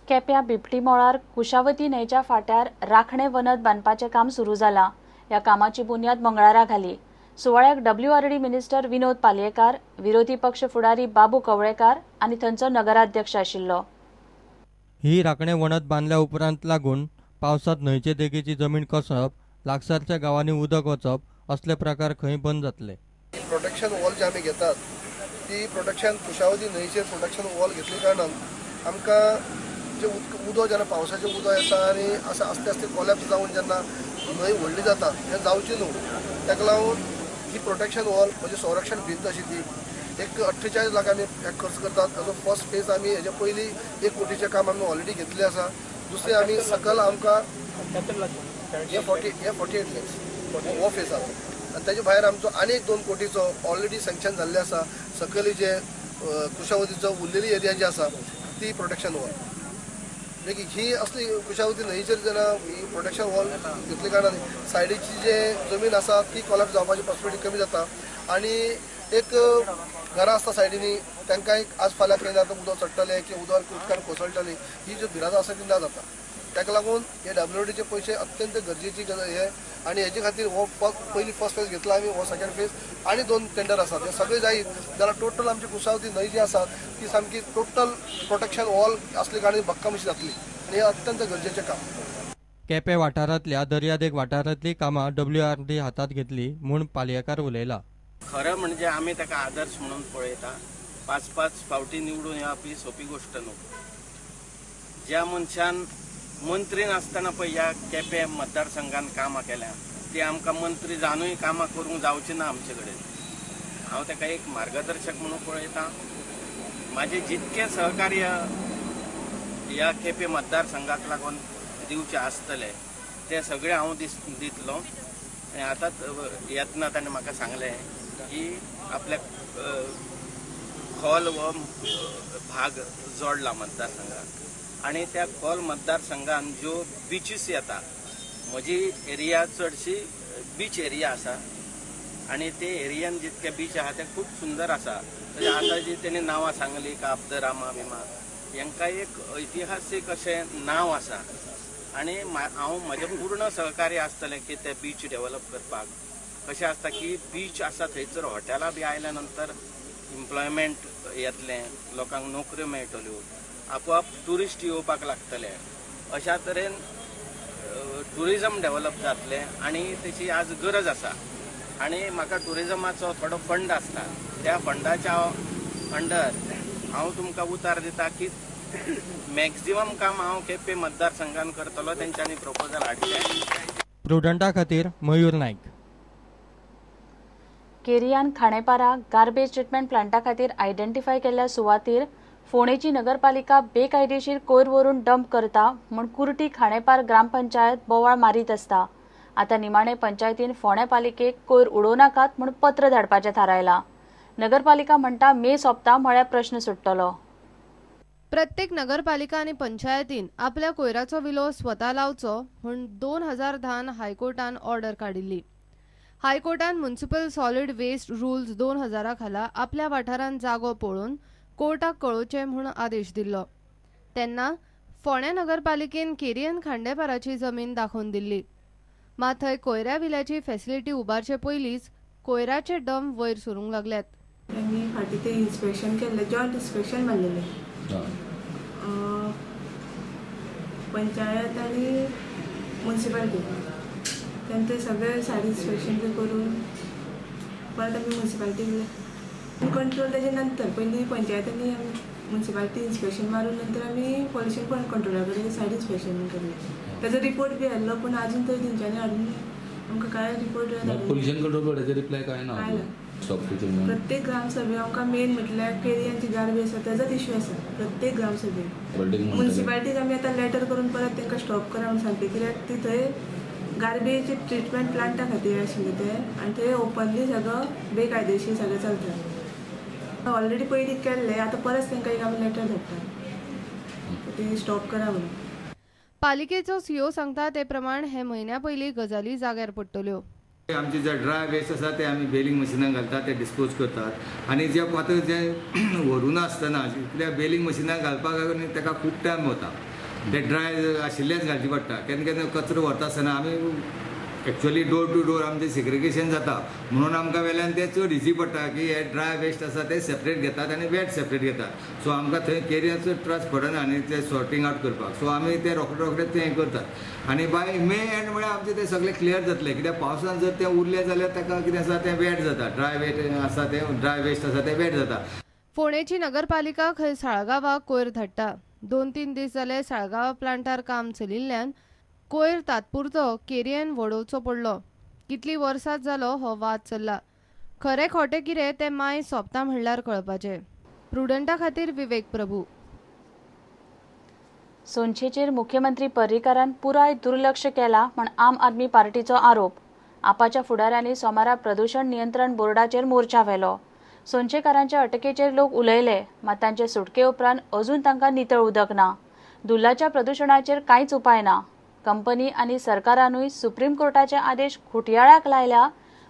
केप्यां बिबटी मळार कुशावती न्हंयच्या फाट्यार राखणे वनत बांदपाचें काम सुरू जालां। ह्या कामाची बुन्याद मंगळारा घाली। सुवाळ्याक WRD मिनिस्टर विनोद पालयेकार, विरोधी पक्ष फुडारी बाबू कवळेकार आनी थंयचो नगराध्यक्ष आशिल्लो। ही राखणे वणत बांदल्या उपरांत लागून पावसात न्हंयचे देगेची जमीन कसप, लागसारच्या गावांनी उदक वचप असले प्रकार खंय बंद जातले। प्रोटेक्शन वॉल जे आमी घेतात ती प्रोटेक्शन कुशावती न्हंयचेर प्रोटेक्शन वॉल घेतले कारणान आमकां जे उदक जेन्ना पावसाचें उदक येता आनी असं आस्ते आस्ते कोलॅप्स जावन जेन्ना न्हंय व्हडली जाता तें जावची न्हू, ताका लागून ही प्रोटेक्शन वॉल म्हणजे संरक्षण भिंत अशी ती एक 48 लाख आमी खर्च करतात। ताजो फर्स्ट फेज आमी हेजे पयलीं 1 कोटीचें काम आमी ऑलरेडी घेतलें आसा। दुसरें आमी सकल आमकां हे 48 लॅक्स हो फेज आसा आनी ताजे भायर आमचो आनी 2 कोटीचो ऑलरेडी सँक्शन जाल्ले आसा। सकयल जे कुशावतीचो उरलेली एरिया जी आसा ती प्रोटेक्शन वॉल देखीक ही असली कुशावती न्हंयचेर जेन्ना ही प्रोटेक्शन वॉल घेतले कारणान सायडीची जे जमीन आसा ती कोलॅप्स जावपाची पॉसिबिलिटी कमी जाता आनी एक घरां आसता सायडीनी तांकां आज फाल्यां खंय जाता उदक चडटलें किंवा उदकान कोसळटली ही जी भिरांत आसा ती ना जाता। ताका लागून हे WRDचे पयशे अत्यंत गरजेची हे आनी हेजे खातीर हो पयली फर्स्ट फेज घेतला आमी, हो सेकंड फेज आनी 2 टेंडर आसात। हे सगळे जायत जाल्यार टोटल आमची कुशावती न्हंय जी आसा ती सामकी टोटल प्रोटेक्शन वॉल असली कारणान भक्कम जातली आनी हे अत्यंत गरजेचें काम। केपें वाठारांतल्या दर्यादेग वाठारांतली कामां WRD हातात घेतली म्हूण पालयेकार उलयला। खरं म्हणजे आमी ताका आदर्श म्हणून पळयता। 5-5 फावटी निवडून येवपी सोपी गोष्ट न्हू। ज्या मनशान मंत्री नासतना पळय ह्या केपें मतदारसंघान कामां केल्या ती आमकां मंत्री जावनूय कामां करूंक जावची ना आमचे कडेन। हांव ताका एक मार्गदर्शक म्हणून पळयतां। म्हाजें जितकें सहकार्य ह्या केपें मतदारसंघाक लागून दिवचें आसतलें तें सगळें हांव दितलो। आनी आतांच येतना ताणें म्हाका सांगलें की आपल्या खोल हो भाग जोडला मतदारसंघाक आनी त्या खोल मतदारसंघान ज्यो बिचीस येता, म्हजी एरिया चडशी बीच एरिया आसा आनी ते एरियान जितके बीच आसा ते खूब सुंदर आसा। आतां जी तेणी नांवां सांगली काबदरामा बिमा हांकां एक ऐतिहासीक अशें नांव आसा आनी हांव म्हजें पूर्ण सहकार्य आसतलें की ते बीच डेव्हलप करपाक। कशें आसता की बीच आसा थंयसर हॉटेलां बी आयल्या नंतर एम्प्लॉयमेंट येतलें, लोकांक नोकऱ्यो मेळटल्यो, आपोआप ट्युरिस्ट येवपाक लागतले। अशा तरेन ट्युरिजम डेव्हलप जातलें आनी तेची आज गरज आसा। आनी म्हाका ट्युरिजमाचो थोडो फंड आसता, त्या फंडाच्या अंडर हांव तुमकां उतार दिता की मॅक्झिमम काम हांव केपें मतदारसंघान करतलो, तेंच्यांनी प्रपोजल हाडचें। प्रुडंटा खातीर मयूर नायक। केरियान खाणेपारा गार्बेज ट्रिटमेंट प्लांटा खातीर आयडेंटिफाय केल्ल्या सुवातीर फोंडेची नगरपालिका बेकायदेशीर कोयर व्हरून डंप करता म्हूण कुर्टी खाणेपार ग्रामपंचायत बोवाळ मारीत आसता। आतां निमाणे पंचायतीन फोंडे पालिकेक कोयर उडोव नाकात म्हूण पत्र धाडपाचें थारायलां। नगरपालिका म्हणटा मे सोंपता म्हळ्यार प्रश्न सुट्टलो। प्रत्येक नगरपालिका आनी पंचायतीन आपल्या कोयराचो विलो स्वता लावचो म्हूण 2010 हायकोर्टान ऑर्डर काडिल्ली। हायकोर्टान म्युनिसिपल सॉलिड वेस्ट रुल्स 2000 खाला आपल्या वाठारांत जागो पळोवन कोर्टाक कळोवचें म्हूण आदेश दिल्लो। तेन्ना फोंडे नगरपालिकेन केरियन खांडेपाराची जमीन दाखोवन दिल्ली, मात थंय कोयऱ्या विल्याची फॅसिलिटी उबारचे पयलींच कोयराचे डंप वयर सरूंक लागल्यात। आमी फाटीं तें इन्स्पेक्शन केल्लें, जॉयंट इन्स्पेक्शन मारलेलें पंचायत आनी म्युनिसिपालिटी। तेन्ना ते सगळे सायड इन्स्पेक्शन करून परत आमी म्युनिसिपालिटी कंट्रोल तेजे नंतर पयलीं पंचायतांनी आमी म्युनिसिपालिटी इन्स्पेक्शन मारून नंतर आमी पॉल्युशन कंट्रोला कडेन सायड इन्स्पेक्शन केलें। तेजो रिपोर्ट बी आयल्लो पूण आजून तरी तेंच्यांनी हाडून आमकां कांय रिपोर्ट पॉल्युशन कंट्रोल बोर्डाचे रिप्लाय काय ना। प्रत्येक ग्रामसभे आमकां मेन म्हटल्यार केरियांची गार्बेज आसा तेजोच इश्यू आसा प्रत्येक ग्रामसभेक। म्युनिसिपालिटीक आमी आतां लेटर करून परत तांकां स्टॉप करा म्हूण सांगता, कित्याक ती थंय गार्बेज ट्रिटमेंट प्लांटा खातीर आशिल्ले ते आनी थंय ओपनली सगळो बेकायदेशीर सगळें चलता। ऑलरेडी पयलीं केल्ले, आतां परत तांकां एक आमी लेटर धाडटा ती स्टॉप करा म्हणून। पालिकेचो CEO सांगता ते प्रमाण हे म्हयन्या पयलीं गजाली जाग्यार पडटल्यो। आमचे जे ड्राय वेस्ट आसा ते आमी बेलिंग मशिनान घालतात, ते डिस्पोज करतात आनी जे आतां जे व्हरू नासतना कित्याक बेलिंग मशिनान घालपाक ताका खूब टायम वता ते ड्राय आशिल्लेच घालची पडटा. केन्ना केन्ना कचरो व्हरता आसतना आमी एक्चुअली डोर टू डोर आमचें सेग्रिगेशन जाता, म्हणून आमकां वेल्यान तें चड इजी पडटा की हे ड्राय वेस्ट आसा ते सेपरेट घेतात आनी वेट सेपरेट घेतात. सो आमकां थंय केरियरचो त्रास पडना आनी ते सॉर्टिंग आउट करपाक. सो आमी ते रोखडेच तें करतात आनी बाय मे एंड म्हळ्यार आमचें तें सगळें क्लियर जातलें. कित्याक पावसान जर तें उरलें जाल्यार ताका कितें आसा तें वेट जाता. ड्राय वेस्ट आसा तें वेट जाता. फोंडेची नगरपालिका खंय साळगांवां कोयर धाडटा. 2-3 दीस जाले साळगांवां प्लांटार काम चलिल्ल्यान कोयर तात्पुरतो केरियन वडोवचो पडलो. कितली वर्सांच जालो हो वाद चल्ला. खरें खोटें कितें तें माय सोंपता म्हणल्यार कळपाचें. प्रुडंटा खातीर विवेक प्रभू. सोनशेचेर मुख्यमंत्री पर्रीकारान पुराय दुर्लक्ष केला म्हण आम आदमी पार्टीचो आरोप. आपाच्या फुडाऱ्यांनी सोमारा प्रदूषण नियंत्रण बोर्डाचेर मोर्चा व्हेलो. सोनशेकारांच्या अटकेचेर लोक उलयले, मात तांचे सुटके उपरांत अजून तांकां नितळ उदक ना. दुल्लाच्या प्रदूषणाचेर कांयच उपाय ना. कंपनी आनी सरकारानूय सुप्रीम कोर्टाचे आदेश खुटयाळ्याक लायल्या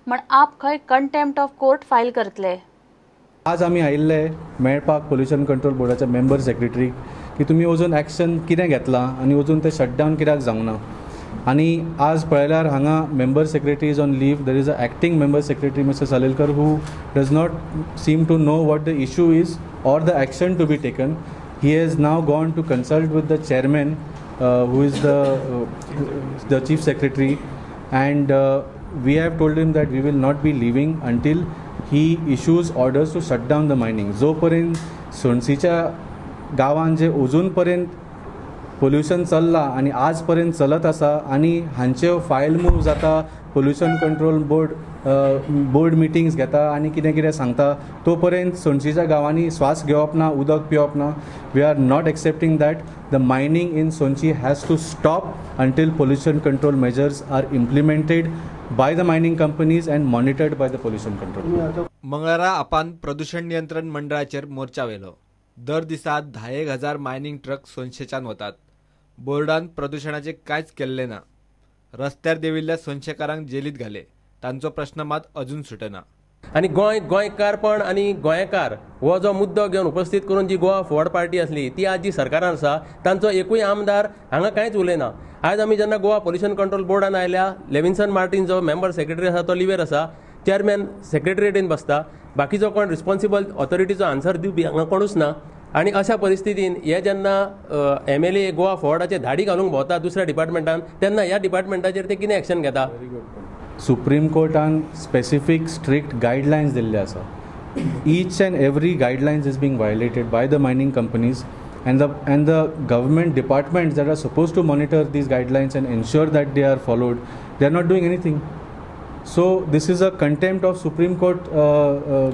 म्हण आप खंय कंटेम्प्ट ऑफ कोर्ट फायल करतले. आज आमी आयिल्ले मेळपाक पोल्युशन कंट्रोल बोर्डाच्या मेंबर सेक्रेटरीक की तुमी अजून एक्शन कितें घेतलां आनी अजून तें शटडावन कित्याक जावंक ना. आनी आज पळयल्यार हांगा member secretary is on leave. There is a acting member secretary mister Salelkar who does not seem to know what the issue is or the action to be taken. He has now gone to consult with the chairman who is the chief secretary, and we have told him that we will not be leaving until he issues orders to shut down the mining. जो पर्यंत सोनसीच्या गांवांत जे अजून पर्यंत pollution चल्ला आनी आज पर्यंत चलत आसा आनी हांचे फायल मूव जाता, पोल्युशन कंट्रोल बोर्ड मिटिंग्स घेता आनी कितें कितें सांगता, तो पर्यंत सोनसीच्या गांवांनी श्वास घेवप ना, उदक पिवप ना. We are not accepting that. The mining in Sonchi has to stop until pollution control measures are implemented by the mining companies and monitored by the pollution control. मंगळारा आपण प्रदूषण नियंत्रण मंडळाचेर मोर्चा वेलो. दर दिसा 10,000 मायनिंग ट्रक सोनशेच्यान वतात. बोर्डान प्रदूषणाचे कांयच केल्ले ना. रस्त्यार देविल्ल्या सोनशेकारांक जेलीत घाले. तांचो प्रश्न मात अजून सुटना. आनी गोंयकारपण आनी गोंयकार हो जो मुद्दो घेवन उपस्थित करून जी गोवा फॉर्वर्ड पार्टी आसली ती आज जी सरकारान आसा तांचो एकूय आमदार हांगा कांयच उलयना. आज आमी जेन्ना गोवा पोल्युशन कंट्रोल बोर्डान आयल्या, लेविन्सन मार्टीन जो मेंबर सेक्रेटरी आसा तो लिव्हर आसा, चेअरमॅन सेक्रेटरिएटीन बसता, बाकीचो कोण रिस्पॉन्सिबल ऑथॉरिटीचो आन्सर दिवपी हांगा कोणूच ना. आनी अशा परिस्थितीन हे जेन्ना MLA गोवा फॉर्वर्डाचे धाडी घालूंक भोंवता दुसऱ्या डिपार्टमेंटान, तेन्ना ह्या डिपार्टमेंटाचेर ते कितें एक्शन घेता. सुप्रीम कोर्टान स्पेसिफीक स्ट्रिक्ट गायडलायन्स दिल्ले आसा. Each and every guidelines is being violated by the mining companies and the government departments that are supposed to monitor these guidelines and ensure that they are followed, they are not doing anything. So this is a contempt of Supreme Court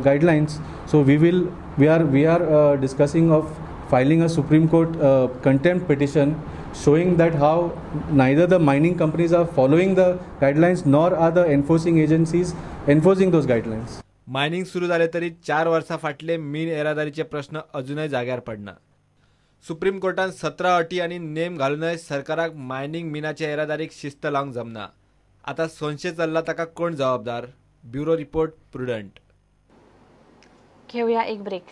guidelines. So we are discussing of filing a Supreme Court contempt petition showing that how neither the mining companies are following the guidelines nor are the enforcing agencies enforcing those guidelines. Mining सुरू जाले तरी 4 वर्सां फाटले मीन येरादारीचे प्रश्न अजूनय जाग्यार पडना. Supreme कोर्टान 17 अटी आनी नेम घालूनय सरकाराक मायनिंग मिनाच्या येरादारीक शिस्त लावंक जमना. आता सोनशे चल्ला ताका कोण जबाबदार? Bureau report, prudent. घेऊया एक ब्रेक.